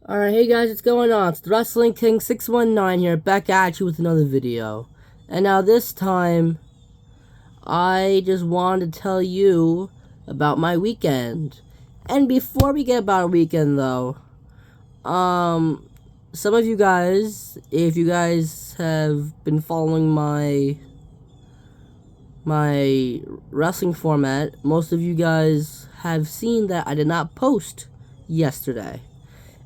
Alright, hey guys, what's going on? It's the Wrestling King 619 here, back at you with another video. And now this time, I just wanted to tell you about my weekend. And before we get about a weekend though, some of you guys, if you guys have been following my wrestling format, most of you guys have seen that I did not post yesterday.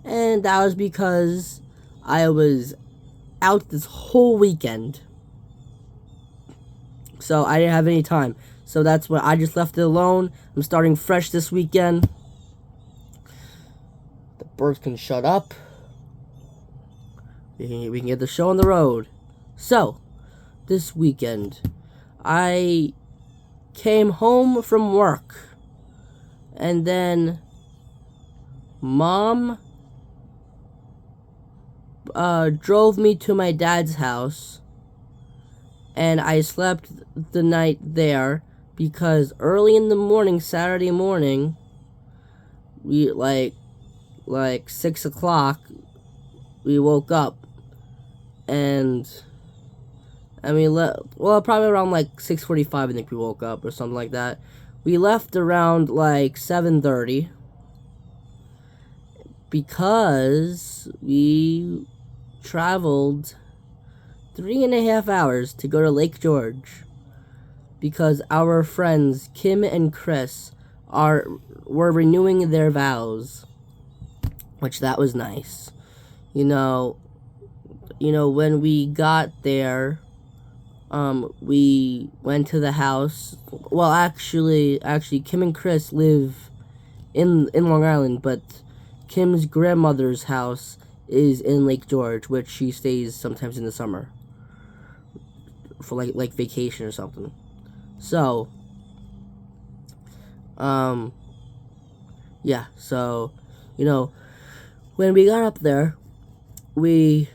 And that was because I was out this whole weekend. So I didn't have any time. So that's why I just left it alone. I'm starting fresh this weekend. The birds can shut up. We can get the show on the road. So, this weekend, I came home from work. And then Mom drove me to my dad's house, and I slept the night there because early in the morning, Saturday morning, we like 6 o'clock, we woke up, and probably around like 6:45, I think we woke up or something like that. We left around like 7:30 because we traveled 3.5 hours to go to Lake George because our friends Kim and Chris were renewing their vows, which that was nice. You know, when we got there, we went to the house. Well, actually, Kim and Chris live in Long Island, but Kim's grandmother's house is in Lake George, which she stays sometimes in the summer for like vacation or something. So, yeah. So, when we got up there, we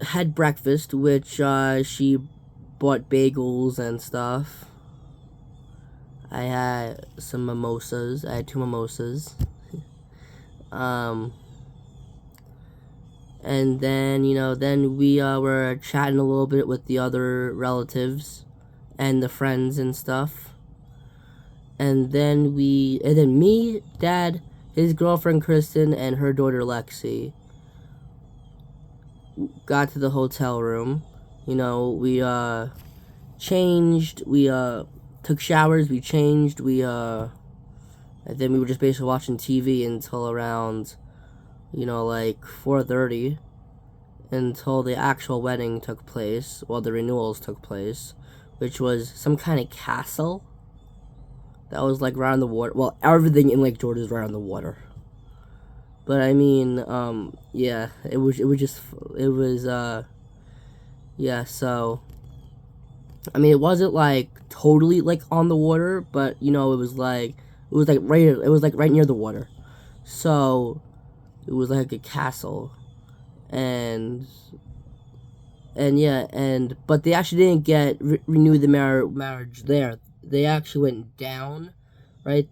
had breakfast, which she bought bagels and stuff. I had some mimosas. I had 2 mimosas. And then, then we were chatting a little bit with the other relatives and the friends and stuff. And then me, Dad, his girlfriend Kristen, and her daughter Lexi got to the hotel room. We changed, we took showers, we changed, and then we were just basically watching TV until around, like 4:30, until the actual wedding took place, the renewals took place, which was some kind of castle that was like right on the water. Well, everything in Lake George is right on the water. But yeah, yeah, so, it wasn't like totally like on the water, but it was like right near the water. So it was like a castle, and but they actually didn't get renew the marriage there. They actually went down, right,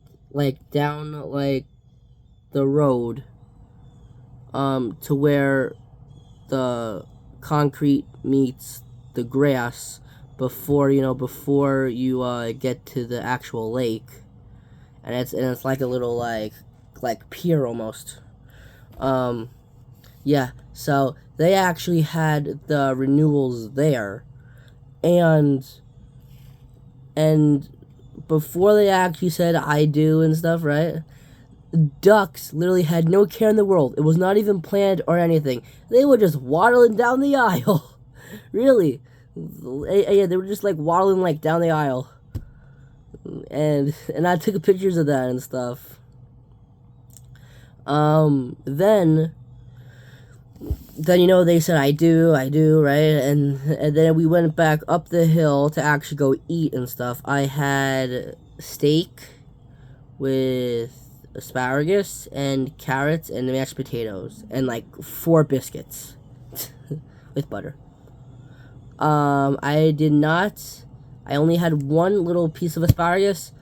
down the road, to where the concrete meets the grass before you get to the actual lake, and it's like a little like pier almost. Yeah, so they actually had the renewals there, and before they actually said I do and stuff, right? Ducks literally had no care in the world. It was not even planned or anything. They were just waddling down the aisle. Really. Yeah, they were just like waddling like down the aisle. And I took pictures of that and stuff. Then they said I do, right? And then we went back up the hill to actually go eat and stuff. I had steak with asparagus and carrots and mashed potatoes and like 4 biscuits with butter. I did not. I only had 1 little piece of asparagus.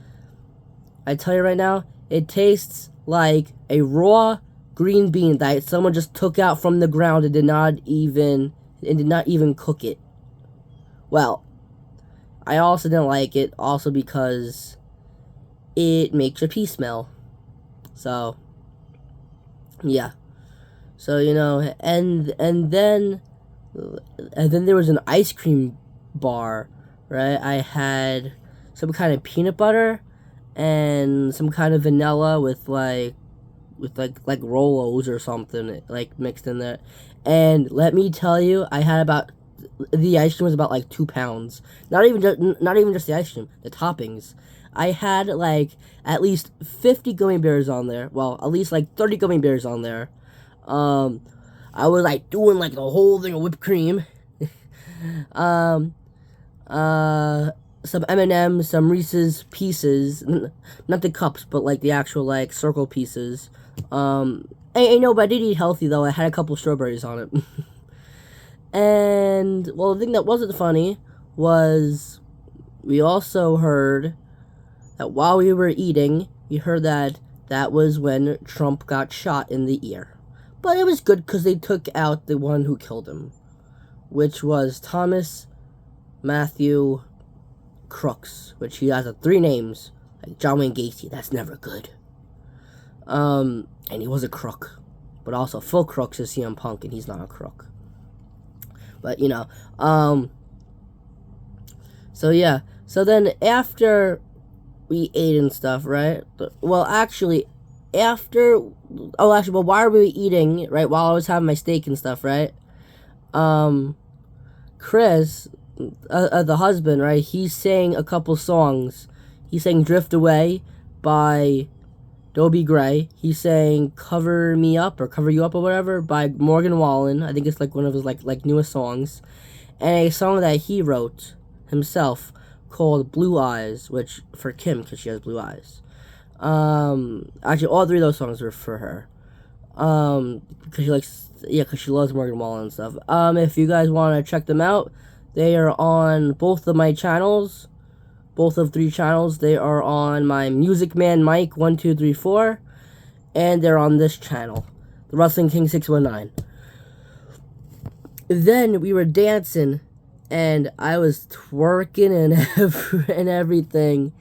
I tell you right now, it tastes like a raw green bean that someone just took out from the ground and did not even cook it. Well, I also didn't like it, also because it makes your pee smell. So, yeah. So, you know, and then there was an ice cream bar, right? I had some kind of peanut butter and some kind of vanilla with like Rolos or something like mixed in there. And let me tell you, I had about the ice cream was about like 2 pounds. Not even just the ice cream, the toppings. I had like at least 50 gummy bears on there. Well, at least like 30 gummy bears on there. I was like doing like the whole thing of whipped cream. Some M&M's, some Reese's Pieces, not the cups, but like the actual like circle pieces. I know, but I did eat healthy though. I had a couple strawberries on it. And well, the thing that wasn't funny was we also heard that while we were eating, we heard that was when Trump got shot in the ear. But it was good because they took out the one who killed him, which was Thomas Matthew Crooks, which he has 3 names, like John Wayne Gacy. That's never good. And he was a crook, but also Phil Crooks is CM Punk, and he's not a crook. But you know, so yeah. So then after we ate and stuff, right? Well, actually, well, while we were eating, right? While I was having my steak and stuff, right? Chris, the husband, right? He sang a couple songs. He sang "Drift Away" by Dobie Gray. He sang "Cover Me Up" or "Cover You Up" or whatever by Morgan Wallen. I think it's like one of his like newest songs, and a song that he wrote himself called "Blue Eyes," which for Kim because she has blue eyes. Actually, all 3 of those songs were for her. Because she loves Morgan Wallen and stuff. If you guys want to check them out, they are on both of my channels. Both of 3 channels. They are on my Music Man Mike 1234, and they're on this channel, the Wrestling King 619. Then we were dancing, and I was twerking and everything,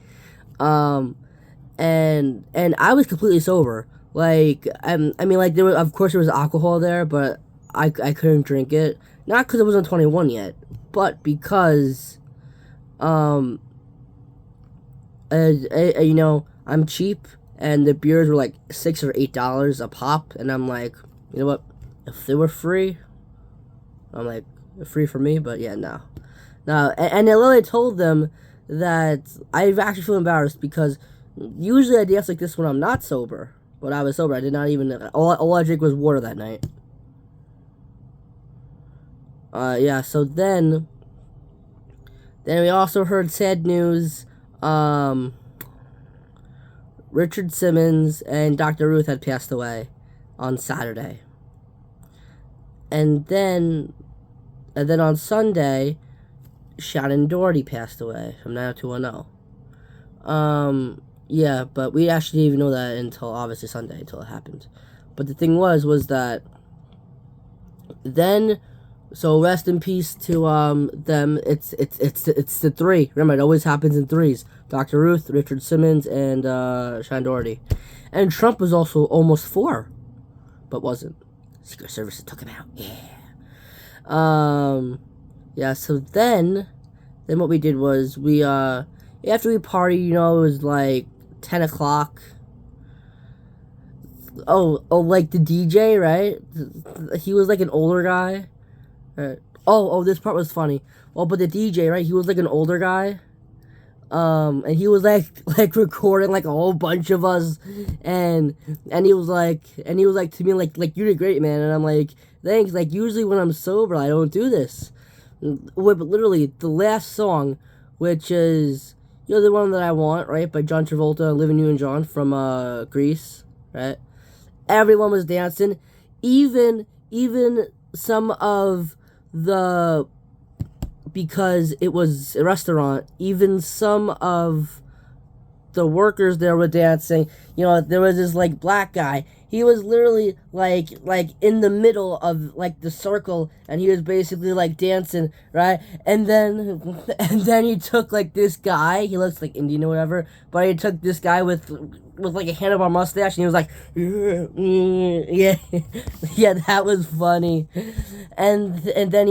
and I was completely sober. Like I mean, like there was alcohol there, but I couldn't drink it, not because I wasn't 21 yet, but because you know, I'm cheap, and the beers were like $6 or $8 a pop, and I'm like, you know what? If they were free, I'm like, free for me, but yeah, no. And I literally told them that I actually feel embarrassed because usually I dance like this when I'm not sober, but I was sober. I did not even, all I drank was water that night. Yeah, so then we also heard sad news. Richard Simmons and Dr. Ruth had passed away on Saturday. And then on Sunday, Shannon Doherty passed away from 90210. Yeah, but we actually didn't even know that until obviously Sunday, until it happened. But the thing was that then, so rest in peace to them. It's the 3. Remember, it always happens in 3s. Dr. Ruth, Richard Simmons, and Shannon Doherty. And Trump was also almost 4, but wasn't. Secret Service took him out. Yeah. Yeah. So then what we did was we after we partied, you know, it was like 10 o'clock. Oh, like the DJ, right? He was like an older guy. Oh, this part was funny. Well, but the DJ, right? He was like an older guy. And he was like recording like a whole bunch of us, and he was like to me like you did great, man. And I'm like, thanks. Like usually when I'm sober, I don't do this. But literally the last song, which is, you know, the one that I want, right, by John Travolta, Olivia Newton-John from Grease, right? Everyone was dancing, even some of the, because it was a restaurant, even some of the workers there were dancing. You know, there was this like black guy, he was literally like in the middle of like the circle, and he was basically like dancing, right? And then he took like this guy. He looks like Indian or whatever, but he took this guy with like a handlebar mustache, and he was like, yeah, yeah, that was funny. And then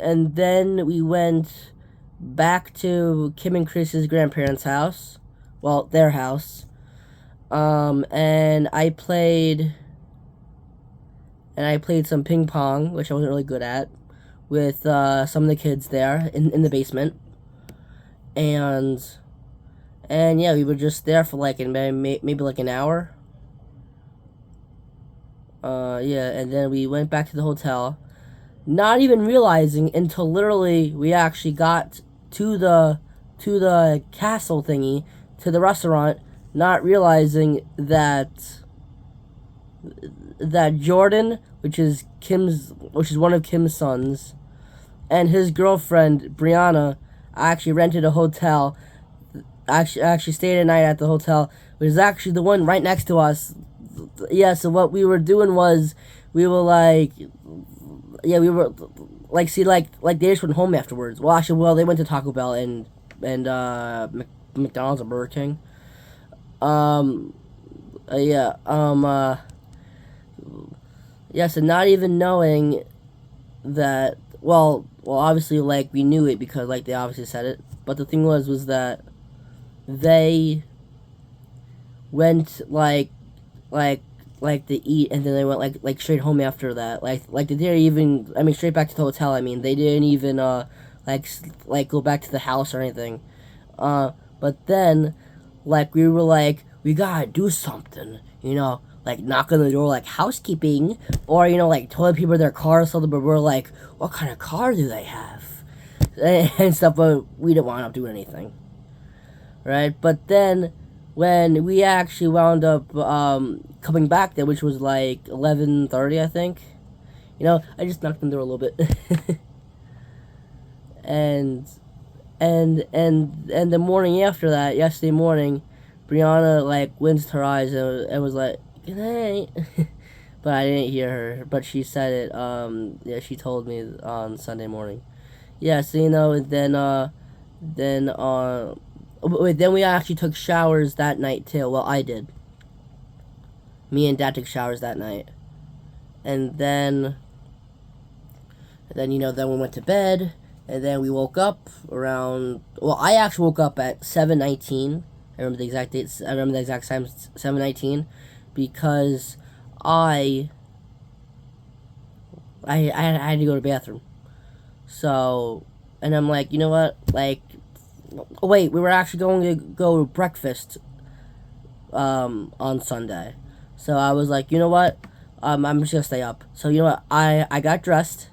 and then we went back to Kim and Chris's grandparents' house. Well, their house. And I played some ping pong, which I wasn't really good at, with some of the kids there in the basement. And yeah, we were just there for like maybe like an hour. Yeah, and then we went back to the hotel, not even realizing until literally we actually got to the castle thingy, to the restaurant, not realizing that Jordan, which is one of Kim's sons, and his girlfriend Brianna actually rented a hotel. Actually stayed a night at the hotel, which is actually the one right next to us. Yeah, so what we were doing was we were like, yeah, we were like, see, like they just went home afterwards. Well, actually, they went to Taco Bell and McDonald's or Burger King. Yeah. Yeah. So not even knowing that. Well, obviously, like we knew it because like they obviously said it. But the thing was that they went like to eat, and then they went like straight home after that. Like they didn't even. I mean, straight back to the hotel. I mean, they didn't even like go back to the house or anything. But then like we were like, we gotta do something, like knock on the door, like housekeeping, or like toilet paper their car or something. But we're like, what kind of car do they have, and stuff. But we didn't wind up doing anything, right? But then when we actually wound up coming back there, which was like 11:30, I think. I just knocked on the door a little bit, and the morning after that, yesterday morning, Brianna like winced her eyes and was like, "Good night," but I didn't hear her. But she said it. Yeah, she told me on Sunday morning. Yeah, so and then we actually took showers that night too. Well, I did. Me and Dad took showers that night, and then then we went to bed, and then we woke up around. Well, I actually woke up at 7:19. I remember the exact date. I remember the exact time, 7:19, because I had to go to the bathroom. So, and I'm like, you know what? Like, oh, wait, we were actually going to go to breakfast on Sunday. So I was like, you know what? I'm just gonna stay up. So you know what? I got dressed.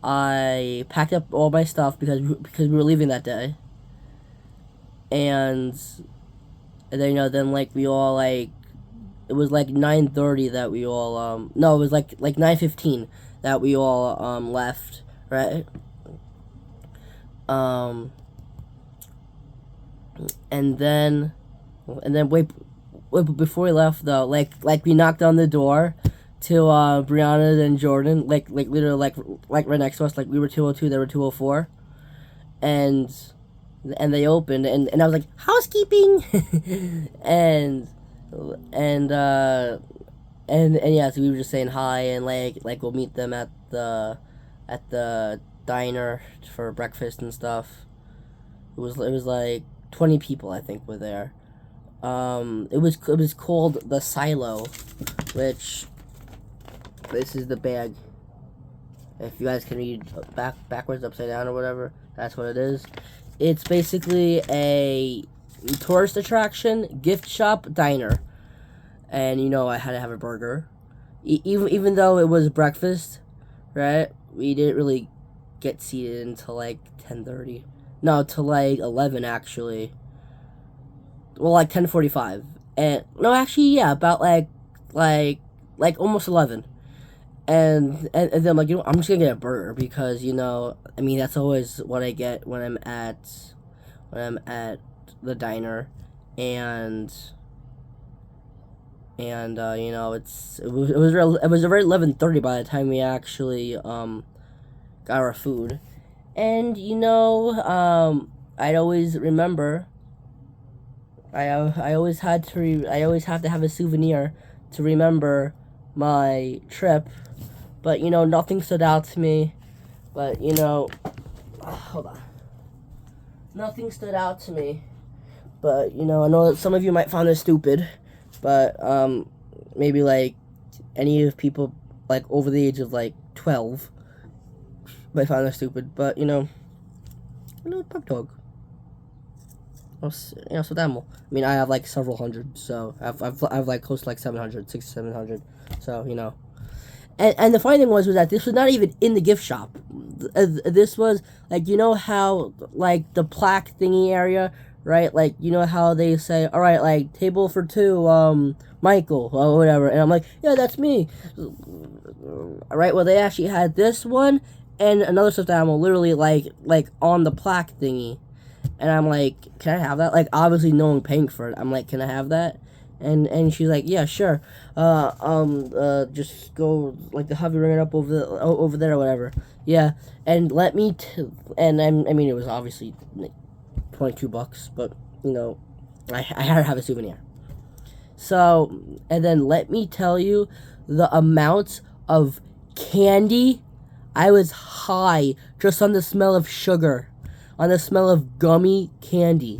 I packed up all my stuff because we were leaving that day. And then then like we all like, it was like 9:30 that we all no, it was like 9:15 that we all left, right? And then wait, before we left though, like we knocked on the door to Brianna and Jordan, like literally like right next to us. Like we were 202, they were 204, and they opened, and I was like, housekeeping, and yeah, so we were just saying hi, and like we'll meet them at the diner for breakfast and stuff. It was like 20 people, I think, were there. It was called the Silo, which, this is the bag. If you guys can read backwards, upside down, or whatever, that's what it is. It's basically a tourist attraction, gift shop, diner, and I had to have a burger, even though it was breakfast, right? We didn't really get seated until like 10:30. No, till like 11 actually. Well, like 10:45, and no, actually, yeah, about like almost 11, and then I'm like, I'm just gonna get a burger because I mean that's always what I get when I'm at the diner, and and you know, it was around 11:30 by the time we actually got our food. And you know, I'd always remember. I always had to I always have to have a souvenir to remember my trip. But you know, nothing stood out to me. But you know, hold on. Nothing stood out to me. But you know, I know that some of you might find this stupid. But maybe like any of people like over the age of like 12 might find this stupid. But you know, pug dog. You know, so damn. I mean, I have like several hundred, so I've like close to like 700, 700. So you know, and the funny thing was that this was not even in the gift shop. This was like, you know how like the plaque thingy area, right? Like, you know how they say, all right, like table for two, Michael or whatever, and I'm like, yeah, that's me. All right, well they actually had this one and another stuffed animal literally like on the plaque thingy. And I'm like, can I have that? Like, obviously no one paying for it. I'm like, can I have that? And she's like, yeah, sure. Just go like the hubby ring it up over there or whatever. Yeah, and let me and I mean it was obviously like $22, but you know, I had to have a souvenir. So, and then let me tell you the amount of candy. I was high just on the smell of sugar. On the smell of gummy candy.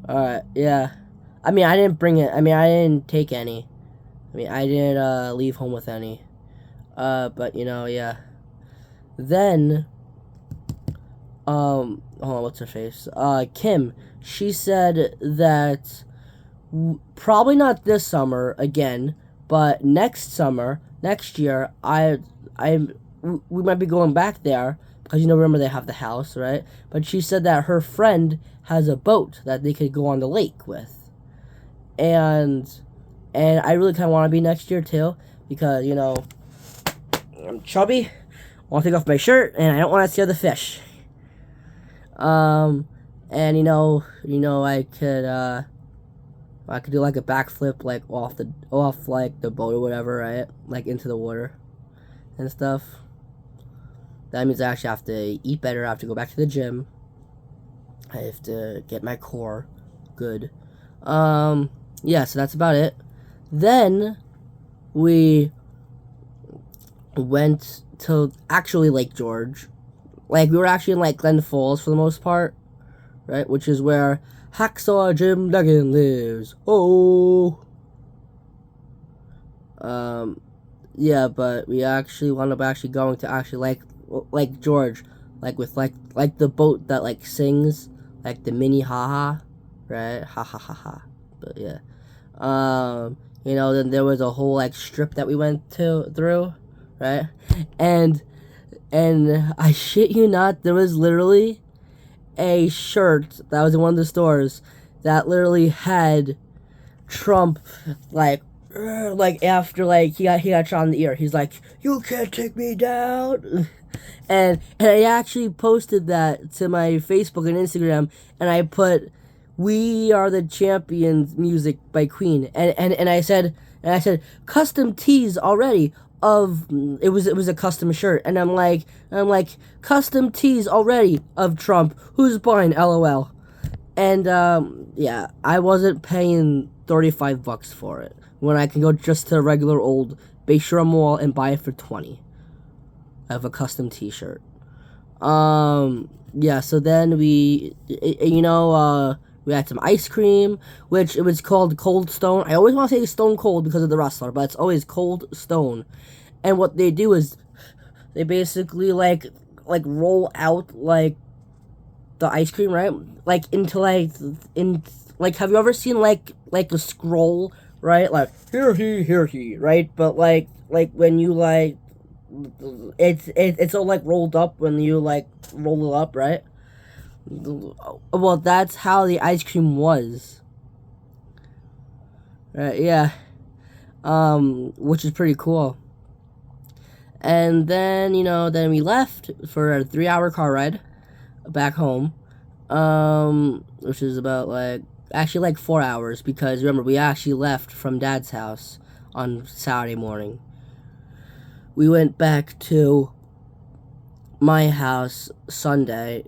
Alright, yeah. I mean, I didn't bring it. I mean, I didn't take any. I mean, I didn't leave home with any. But, you know, yeah. Then, hold on, what's her face? Kim. She said that probably not this summer again, but next summer, next year, we might be going back there because you know, remember they have the house, right? But she said that her friend has a boat that they could go on the lake with, and I really kind of want to be next year too because you know I'm chubby, I want to take off my shirt, and I don't want to see the fish. And you know I could do like a backflip like off like the boat or whatever, right? Like into the water and stuff. That means I actually have to eat better, I have to go back to the gym. I have to get my core good. Yeah, so that's about it. Then we went to actually Lake George. Like we were actually in like Glen Falls for the most part, right? Which is where Hacksaw Jim Duggan lives. Oh. Yeah, but we actually wound up actually going to actually like George, like with like the boat that like sings, like the mini haha, right? Ha ha ha ha. But yeah. You know, then there was a whole like strip that we went through, right? And I shit you not, there was literally a shirt that was in one of the stores that literally had Trump like after like he got shot in the ear. He's like, "You can't take me down." and I actually posted that to my Facebook and Instagram, and I put "We Are the Champions" music by Queen, and I said custom tees already of it was a custom shirt, and I'm like custom tees already of Trump. Who's buying? LOL. And yeah, I wasn't paying $35 for it when I can go just to a regular old Bayshore Mall and buy it for $20. I have a custom T-shirt. Yeah. So then we had some ice cream, which it was called Cold Stone. I always want to say Stone Cold because of the wrestler, but it's always Cold Stone. And what they do is they basically like roll out like the ice cream, right? Like into have you ever seen like a scroll, right? Like here he, right? But like when you like it's all like rolled up when you like roll it up, right? Well, that's how the ice cream was. Right, yeah. Which is pretty cool. And then, then we left for a 3-hour car ride back home. Which is about actually like 4 hours, because remember, we actually left from Dad's house on Saturday morning. We went back to my house Sunday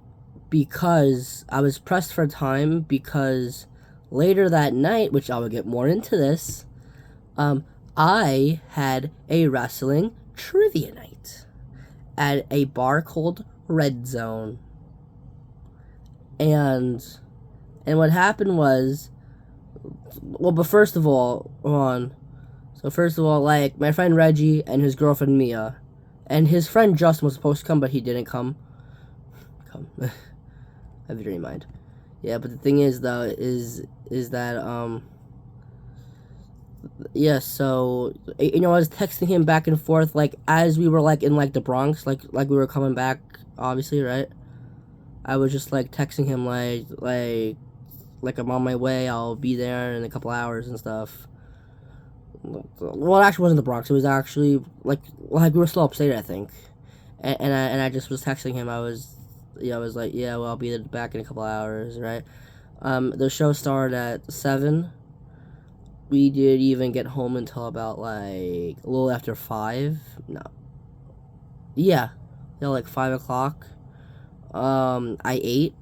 because I was pressed for time, because later that night, which I will get more into this, I had a wrestling trivia night at a bar called Red Zone. And what happened was, well, but first of all, like, my friend Reggie and his girlfriend Mia, and his friend Justin was supposed to come, but he didn't come. I have your mind. Yeah, but the thing is, though, is that, yeah, so, I was texting him back and forth, like, as we were, like, in, like, the Bronx, like we were coming back, obviously, right? I was just, like, texting him, like I'm on my way, I'll be there in a couple hours and stuff. Well, it actually wasn't the Bronx, it was actually, like we were still upstate, I think. And I just was texting him, I was like, yeah, well, I'll be back in a couple hours, right? The show started at 7. We didn't even get home until about, like, a little after 5. No. Yeah, like 5 o'clock. I ate,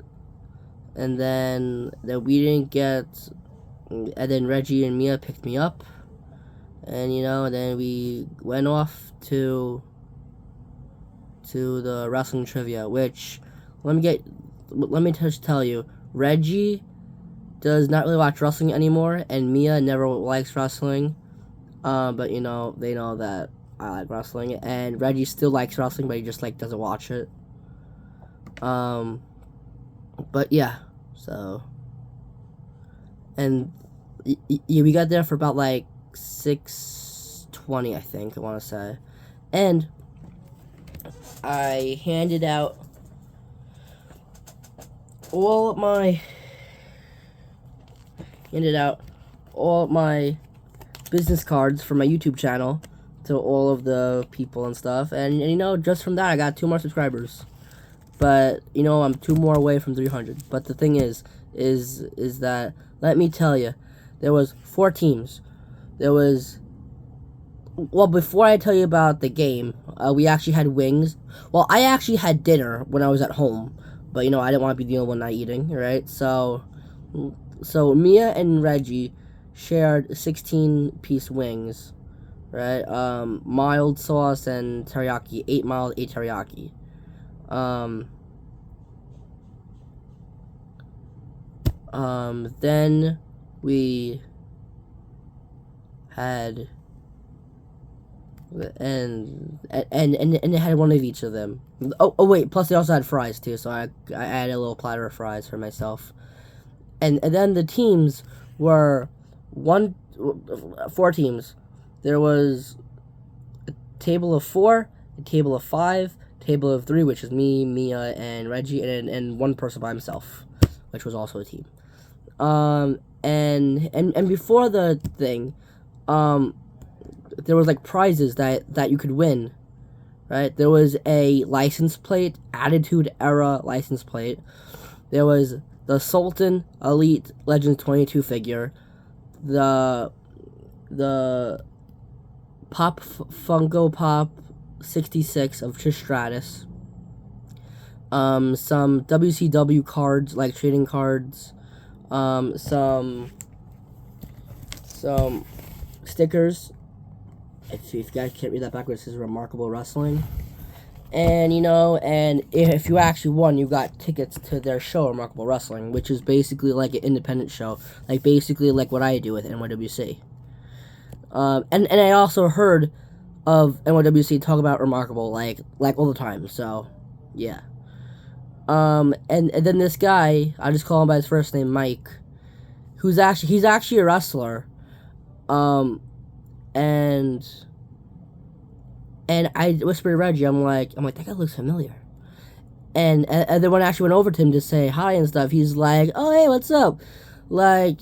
and then we didn't get, and then Reggie and Mia picked me up, and and then we went off to the wrestling trivia, which, let me just tell you, Reggie does not really watch wrestling anymore, and Mia never likes wrestling, but they know that I like wrestling, and Reggie still likes wrestling, but he just, like, doesn't watch it. But yeah, so, and yeah, we got there for about, like, 6:20, I think, I want to say, and I handed out all of my business cards for my YouTube channel to all of the people and stuff, and just from that, I got 2 more subscribers. But, I'm 2 more away from 300. But the thing is that, let me tell you, there was 4 teams. There was, well, before I tell you about the game, we actually had wings. Well, I actually had dinner when I was at home, but, I didn't want to be the only one not eating, right? So Mia and Reggie shared 16-piece wings, right? Mild sauce and teriyaki, 8 mild, 8 teriyaki. Then we had, and it had one of each of them. Oh wait, plus they also had fries too, so I added a little platter of fries for myself. And then the teams were 4 teams. There was a table of 4, a table of 5, table of 3, which is me, Mia, and Reggie, and one person by himself, which was also a team. And before the thing, there was, like, prizes that you could win, right? There was a license plate, Attitude Era license plate. There was the Sultan Elite Legends 22 figure, the Funko Pop 66 of Trish Stratus, some WCW cards, like trading cards, some stickers. If you guys can't read that backwards, this is Remarkable Wrestling. And, and if you actually won, you got tickets to their show, Remarkable Wrestling, which is basically like an independent show. Like, basically like what I do with NYWC. And I also heard of NYWC talk about Remarkable, like all the time, so, yeah. And then this guy, I just call him by his first name, Mike, he's actually a wrestler, and I whispered to Reggie, I'm like, that guy looks familiar. And then when I actually went over to him to say hi and stuff, he's like, oh, hey, what's up? Like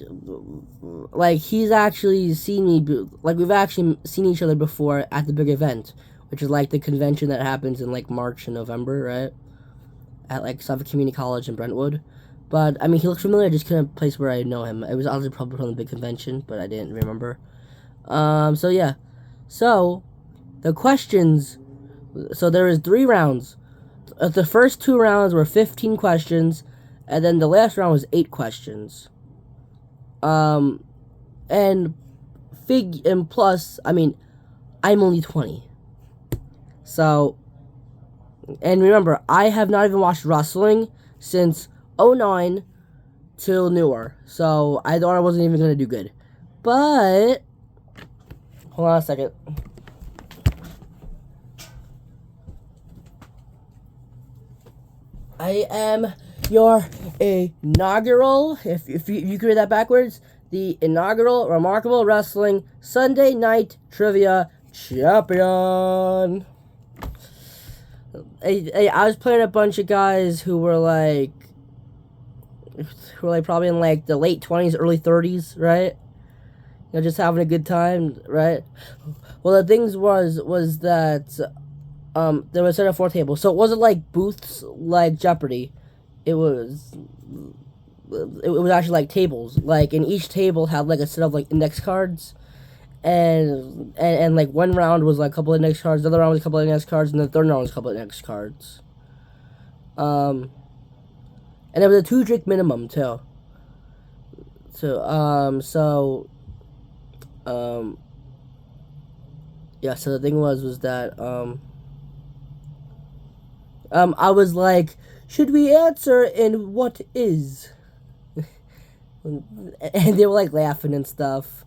he's actually seen me, like, we've actually seen each other before at the big event, which is, like, the convention that happens in, like, March and November, right? At, like, Suffolk Community College in Brentwood. But, I mean, he looked familiar, I just couldn't place where I know him. It was obviously probably from the big convention, but I didn't remember. So, yeah. So, the questions... So, there was 3 rounds. The first 2 rounds were 15 questions, and then the last round was 8 questions. And plus, I mean, I'm only 20. So, and remember, I have not even watched wrestling since 2009 till newer. So, I thought I wasn't even going to do good. But, hold on a second. I am your inaugural, if you can read that backwards, the inaugural Remarkable Wrestling Sunday Night Trivia Champion. I was playing a bunch of guys who were probably in like the late 20s, early 30s, right? You know, just having a good time, right? Well, the things was that there was a set of 4 tables, so it wasn't like booths like Jeopardy. It was actually like tables. Like, and each table had like a set of like index cards, and like one round was like a couple of index cards, the other round was a couple of index cards, and the third round was a couple of index cards. And it was a 2-drink minimum too. Yeah. So the thing was that I was like, should we answer in what is? And they were like laughing and stuff.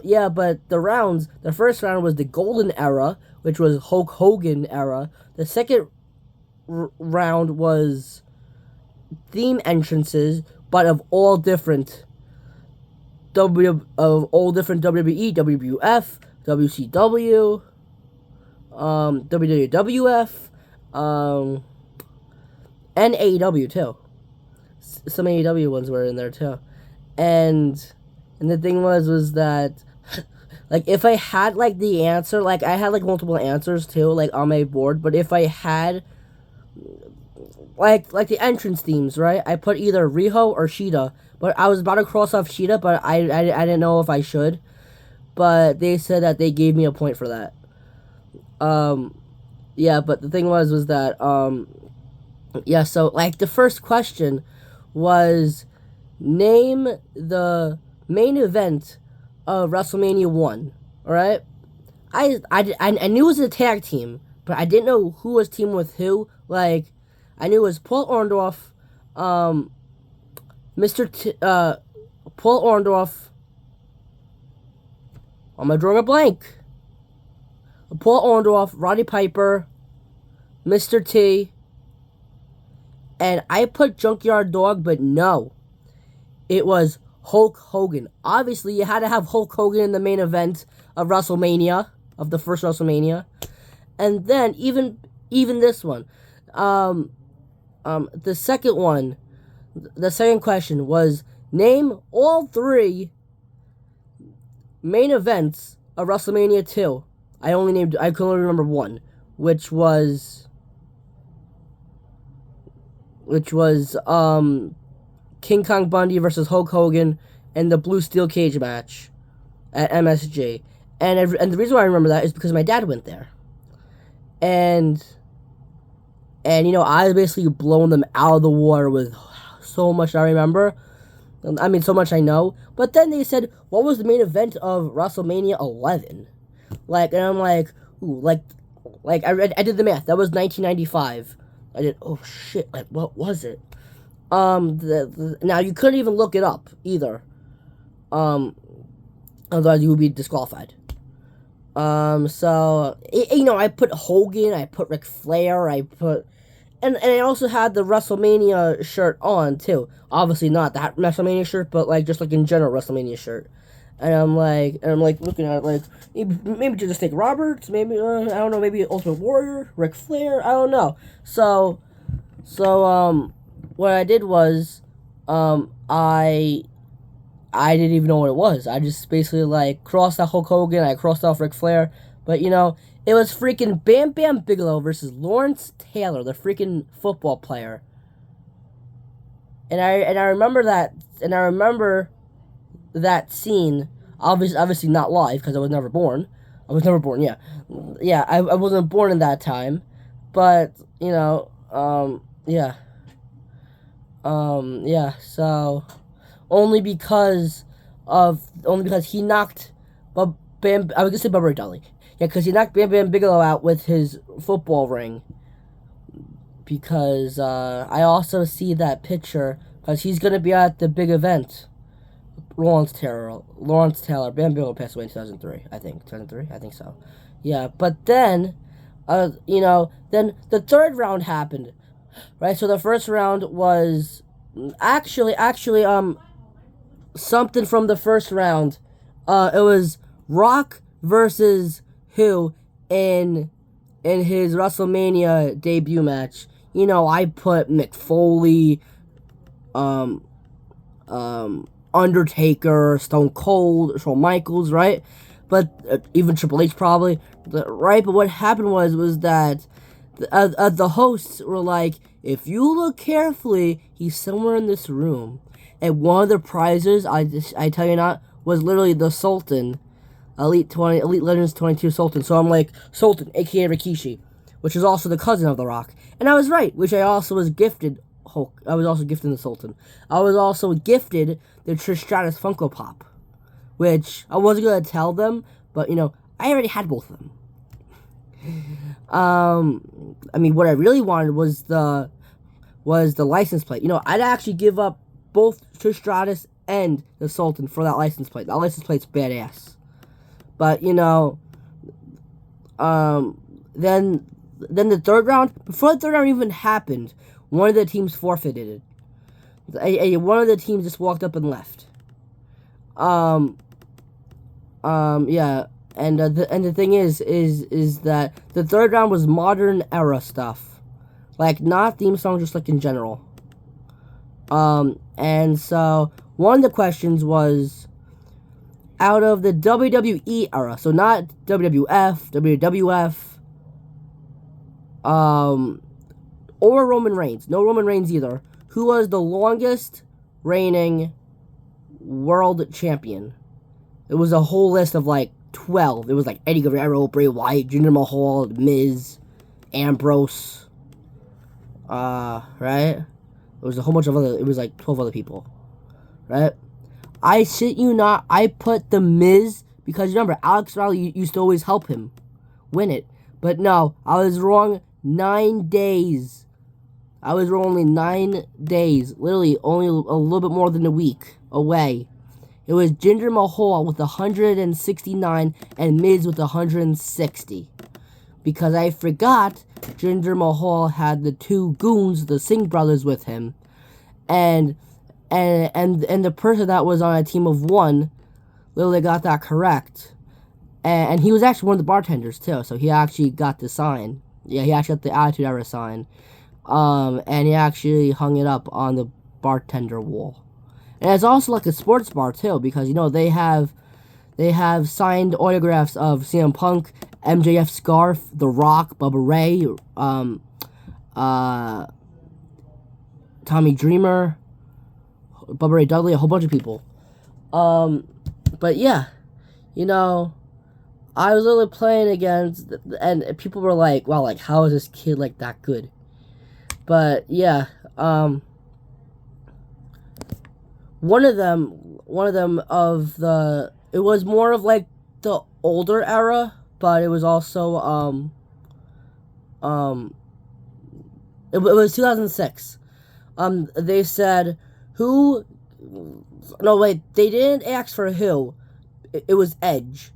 Yeah, but the first round was the Golden Era, which was Hulk Hogan era. The second round was theme entrances, but of all different WWE, WWF, WCW, WWF, and AEW too. Some AEW ones were in there too. And the thing was that, like, if I had, like, the answer, like, I had, like, multiple answers, too, like, on my board, but if I had, like the entrance themes, right, I put either Riho or Shida, but I was about to cross off Shida, but I didn't know if I should, but they said that they gave me a point for that. Yeah, but the thing was that, yeah, so, like, the first question was, name the main event of WrestleMania 1, alright? I knew it was a tag team, but I didn't know who was teaming with who. Like, I knew it was Paul Orndorff, Paul Orndorff, I'm gonna draw a blank. Paul Orndorff, Roddy Piper, Mr. T, and I put Junkyard Dog, but no. It was Hulk Hogan. Obviously, you had to have Hulk Hogan in the main event of WrestleMania, of the first WrestleMania. And then, even this one. The second question was, name all 3 main events of WrestleMania 2. I could only remember one, which was King Kong Bundy versus Hulk Hogan and the Blue Steel Cage match at MSG. And the reason why I remember that is because my dad went there. And you know, I was basically blowing them out of the water with so much I remember. I mean, so much I know. But then they said, what was the main event of WrestleMania 11? Like, and I'm like, ooh, like I did the math. That was 1995. I did, oh shit, like, what was it? Now you couldn't even look it up either. Otherwise you would be disqualified. So, you know, I put Hogan, I put Ric Flair, and I also had the WrestleMania shirt on, too. Obviously not that WrestleMania shirt, but, like, just, like, in general WrestleMania shirt. And I'm like, looking at it, like, maybe just Jake Roberts, maybe, I don't know, maybe Ultimate Warrior, Ric Flair, I don't know. So, what I did was, I didn't even know what it was. I just basically, like, crossed out Hulk Hogan, I crossed off Ric Flair, but, you know, it was freaking Bam Bam Bigelow versus Lawrence Taylor, the freaking football player. and I remember that scene. Obviously not live because I was never born. I was never born. Yeah, yeah. I wasn't born in that time, but yeah, yeah. So only because he knocked Bam. I was gonna say Bubba Ray Dudley. Yeah, because he knocked Bam Bam Bigelow out with his football ring. Because I also see that picture because he's gonna be at the big event. Lawrence Taylor, Bam Bigelow passed away in 2003. I think 2003. I think so. Yeah, but then, then the third round happened, right? So the first round was actually, something from the first round. It was Rock versus who in his WrestleMania debut match. I put Mick Foley, um, Undertaker, Stone Cold, Shawn Michaels, right? But even Triple H probably, right? But what happened was that the hosts were like, if you look carefully, he's somewhere in this room. And one of the prizes, I tell you not, was literally the Sultan, Elite Legends 22 Sultan. So I'm like, Sultan, aka Rikishi, which is also the cousin of The Rock. And I was right, which I also was gifted Hulk. I was also gifted the Sultan. I was also gifted the Trish Stratus Funko Pop, which I wasn't gonna tell them, but I already had both of them. I mean, what I really wanted was the license plate. I'd actually give up both Trish Stratus and the Sultan for that license plate. That license plate's badass. But then the third round, before the third round even happened, one of the teams forfeited it. One of the teams just walked up and left. Yeah, and the thing is that the third round was modern era stuff, like not theme song, just like in general. And so one of the questions was out of the WWE era, so not WWF, WWF, or Roman Reigns. No Roman Reigns either. Who was the longest reigning world champion? It was a whole list of like 12. It was like Eddie Guerrero, Bray Wyatt, Jinder Mahal, Miz, Ambrose. Right? It was a whole bunch of other. It was like 12 other people. Right? I shit you not. I put the Miz because remember Alex Riley used to always help him win it. But no, I was wrong 9 days. I was wrong only 9 days. Literally only a little bit more than a week away. It was Jinder Mahal with 169 and Miz with 160. Because I forgot Jinder Mahal had the two goons, the Singh brothers, with him. And the person that was on a team of one literally got that correct. And he was actually one of the bartenders too, so he actually got the sign. Yeah, he actually got the Attitude Era sign. And he actually hung it up on the bartender wall. And it's also like a sports bar too, because they have signed autographs of CM Punk, MJF Scarf, The Rock, Bubba Ray, Tommy Dreamer, Bubba Ray Dudley, a whole bunch of people. But yeah, I was literally playing against, and people were like, wow, like, how is this kid, like, that good? But, yeah, one of them it was more of, like, the older era, but it was also, it was 2006. They said, no, wait, they didn't ask for who. It was Edge.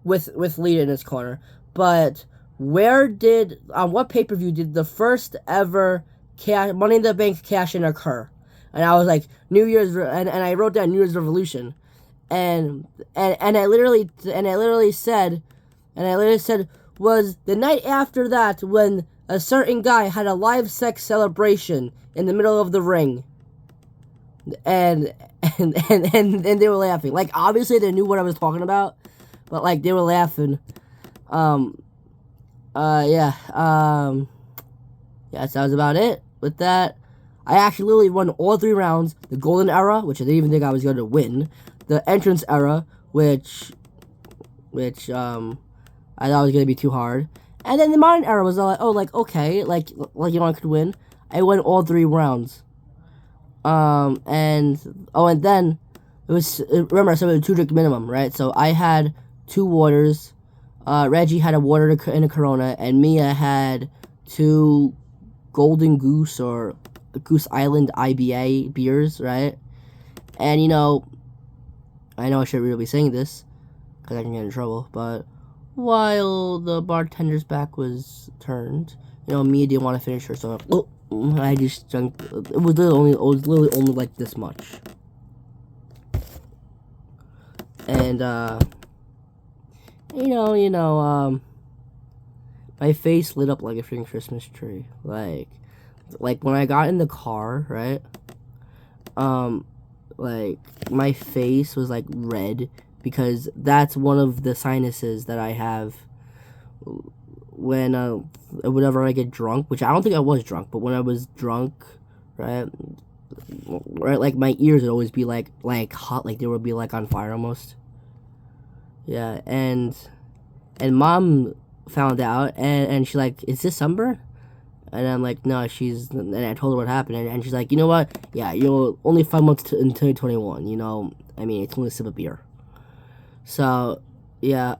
With Lita in his corner, but on what pay-per-view did the first ever Money in the Bank cash-in occur? And I was like, New Year's, and I wrote down New Year's Revolution, and I literally said was the night after that when a certain guy had a live sex celebration in the middle of the ring, and they were laughing. Like, obviously they knew what I was talking about. But, like, they were laughing. Yeah, so that was about it with that. I actually literally won all 3 rounds. The golden era, which I didn't even think I was going to win. The entrance era, which I thought was going to be too hard. And then the modern era was like, oh, like, okay, like, I could win. I won all 3 rounds. And then, it was, remember I said it was a 2-drink minimum, right? So I had 2 waters, Reggie had a water and a Corona, and Mia had 2 Golden Goose or Goose Island IBA beers, right? And, I know I shouldn't really be saying this, because I can get in trouble, but while the bartender's back was turned, Mia didn't want to finish her, so I just drank. It was literally only like this much. And, my face lit up like a freaking Christmas tree. Like when I got in the car, right? Like, my face was, like, red, because that's one of the sinuses that I have when, whenever I get drunk, which I don't think I was drunk, but when I was drunk, right, like, my ears would always be, like hot, like, they would be, like, on fire almost. Yeah, and Mom found out, and she's like, is this sunburn? And I'm like, no, and I told her what happened, and she's like, you know what, yeah, only 5 months in 2021, I mean, it's only a sip of beer. So, yeah,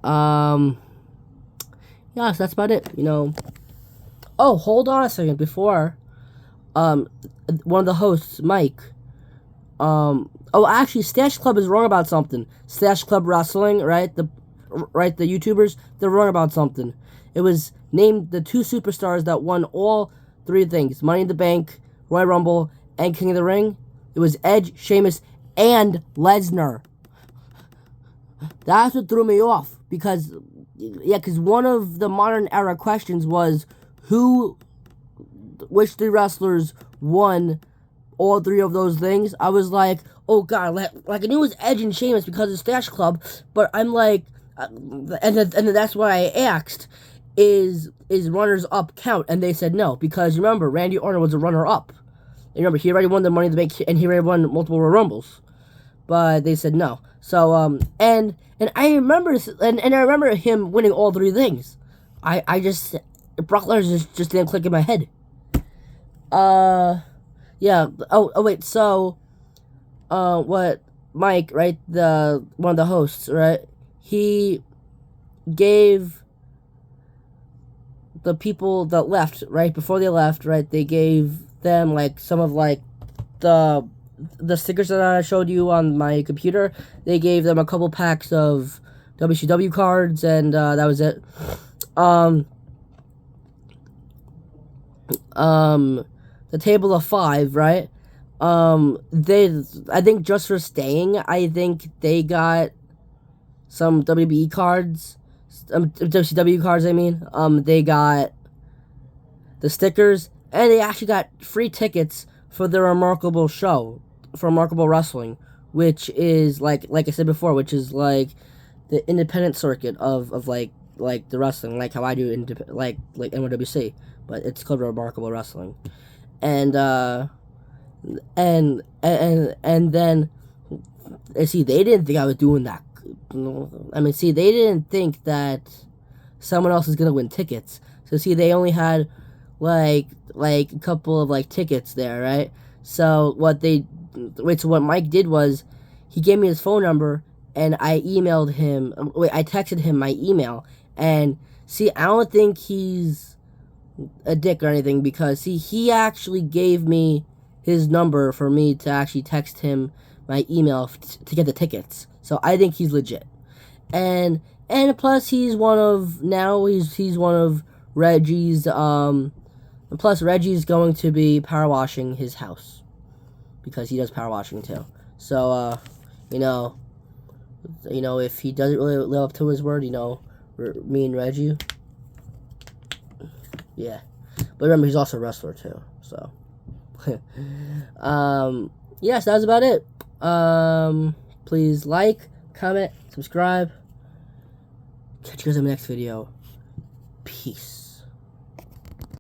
yeah, so that's about it, Oh, hold on a second, before, one of the hosts, Mike, oh, actually, Stash Club is wrong about something. Stash Club Wrestling, right, the YouTubers, they're wrong about something. It was named the 2 superstars that won all 3 things. Money in the Bank, Royal Rumble, and King of the Ring. It was Edge, Sheamus, and Lesnar. That's what threw me off. Because one of the modern era questions was, which 3 wrestlers won all 3 of those things? I was like, oh god, like I knew it was Edge and Sheamus because of Stash Club, but I'm like, and then that's why I asked, is runners up count? And they said no, because remember, Randy Orton was a runner up. And remember, he already won the Money in the Bank, and he already won multiple Royal Rumbles, but they said no. So and I remember, and I remember him winning all 3 things. I just, Brock Lesnar just didn't click in my head. Yeah. Oh wait. So, what Mike, right? One of the hosts, right? He gave the people that left, right, before they left, right, they gave them, like, some of, like, the stickers that I showed you on my computer. They gave them a couple packs of WCW cards, and, that was it. The table of 5, right, I think just for staying, I think they got some WBE cards, WCW cards, I mean. They got the stickers, and they actually got free tickets for the Remarkable show, for Remarkable Wrestling, which is, like I said before, which is, like, the independent circuit of like the wrestling, like how I do, like NYWC, but it's called Remarkable Wrestling. And then, see, they didn't think I was doing that. I mean, see, they didn't think that someone else is gonna win tickets. So, see, they only had, like a couple of, like, tickets there, right? So, what Mike did was, he gave me his phone number, and I emailed him, I texted him my email, and, see, I don't think he's a dick or anything, because, see, he actually gave me his number for me to actually text him my email to get the tickets. So I think he's legit. And plus he's one of Reggie's, plus Reggie's going to be power washing his house, because he does power washing too. So, if he doesn't really live up to his word, me and Reggie, yeah. But remember, he's also a wrestler too, so. Yes, that was about it. Please like, comment, subscribe. Catch you guys in the next video. Peace.